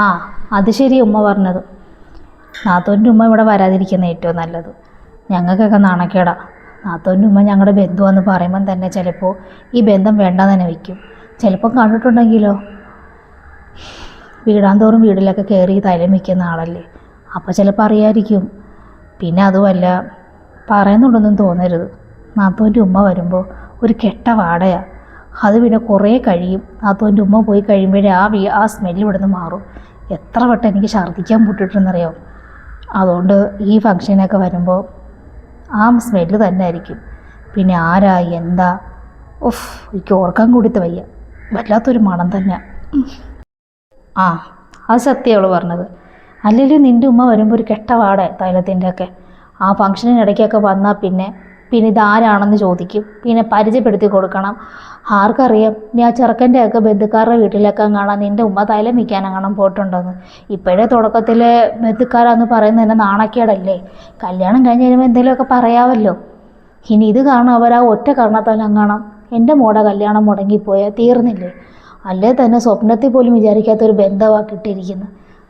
ആ അത് ശരി ഉമ്മ പറഞ്ഞത്. നാത്തോൻ്റെ ഉമ്മ ഇവിടെ വരാതിരിക്കുന്ന ഏറ്റവും നല്ലത്. ഞങ്ങൾക്കൊക്കെ നാണക്കേടാ. നാത്തോൻ്റെ ഉമ്മ ഞങ്ങളുടെ ബന്ധുവെന്ന് പറയുമ്പം തന്നെ ചിലപ്പോൾ ഈ ബന്ധം വേണ്ടാന്ന് തന്നെ വയ്ക്കും. ചിലപ്പം കണ്ടിട്ടുണ്ടെങ്കിലോ വീടാന്തോറും വീട്ടിലൊക്കെ കയറി തൈലം വയ്ക്കുന്ന ആളല്ലേ. അപ്പോൾ ചിലപ്പോൾ അറിയായിരിക്കും. പിന്നെ അതുമല്ല പറയുന്നുണ്ടെന്നും തോന്നരുത്. നാത്തോൻ്റെ ഉമ്മ വരുമ്പോൾ ഒരു കെട്ട വാടയാണ്. അത് പിന്നെ കുറേ കഴിയും. നാത്തോൻ്റെ ഉമ്മ പോയി കഴിയുമ്പോഴേ ആ സ്മെല്ല് ഇവിടുന്ന് മാറും. എത്ര വട്ടം എനിക്ക് ഛർദ്ദിക്കാൻ പൊട്ടിട്ടെന്നറിയോ. അതുകൊണ്ട് ഈ ഫംഗ്ഷനൊക്കെ വരുമ്പോൾ ആ സ്മെല്ല് തന്നെ ആയിരിക്കും. പിന്നെ ആരാ എന്താ എനിക്ക് ഓർക്കാൻ കൂടിയിട്ട് വയ്യ. വല്ലാത്തൊരു മണം തന്നെ. ആ അത് സത്യം അവൾ പറഞ്ഞത്. അല്ലെങ്കിൽ നിൻ്റെ ഉമ്മ വരുമ്പോൾ ഒരു കെട്ട വാടേ തൈലത്തിൻ്റെ ഒക്കെ. ആ ഫംഗ്ഷനിടയ്ക്കൊക്കെ വന്നാൽ പിന്നെ ഇതാരാണെന്ന് ചോദിക്കും. പിന്നെ പരിചയപ്പെടുത്തി കൊടുക്കണം. ആർക്കറിയാം നീ ആ ചെറുക്കൻ്റെ ഒക്കെ ബന്ധുക്കാരുടെ വീട്ടിലൊക്കെ കാണാം നിൻ്റെ ഉമ്മ തൈലം വയ്ക്കാനെങ്ങാനും പോയിട്ടുണ്ടോയെന്ന്. ഇപ്പോഴേ തുടക്കത്തിലെ ബന്ധുക്കാരാന്ന് പറയുന്നത് തന്നെ നാണക്കേടല്ലേ. കല്യാണം കഴിഞ്ഞ് കഴിയുമ്പോൾ എന്തെങ്കിലുമൊക്കെ പറയാമല്ലോ. ഇനി ഇത് കാണാം അവർ ആ ഒറ്റ കാരണത്താലും കാണാം എൻ്റെ മോടെ കല്യാണം മുടങ്ങിപ്പോയാൽ തീർന്നില്ലേ. അല്ലേ തന്നെ സ്വപ്നത്തിൽ പോലും വിചാരിക്കാത്തൊരു ബന്ധമാണ് കിട്ടിയിരിക്കുന്നത്.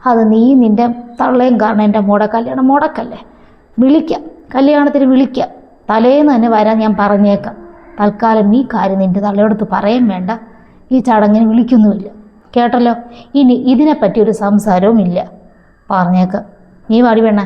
അത് നീ നിൻ്റെ തള്ളയും കാരണം എൻ്റെ മോടെ കല്യാണം മുടക്കല്ലേ. വിളിക്കാം, കല്യാണത്തിന് വിളിക്കാം. തലേന്ന് തന്നെ വരാൻ ഞാൻ പറഞ്ഞേക്കാം. തൽക്കാലം ഈ കാര്യം നിൻ്റെ തള്ളയോടത്ത് പറയാൻ വേണ്ട. ഈ ചടങ്ങിന് വിളിക്കൊന്നുമില്ല, കേട്ടല്ലോ. ഇനി ഇതിനെപ്പറ്റി ഒരു സംസാരവും ഇല്ല, പറഞ്ഞേക്കാം. നീ വാടി വേണേ.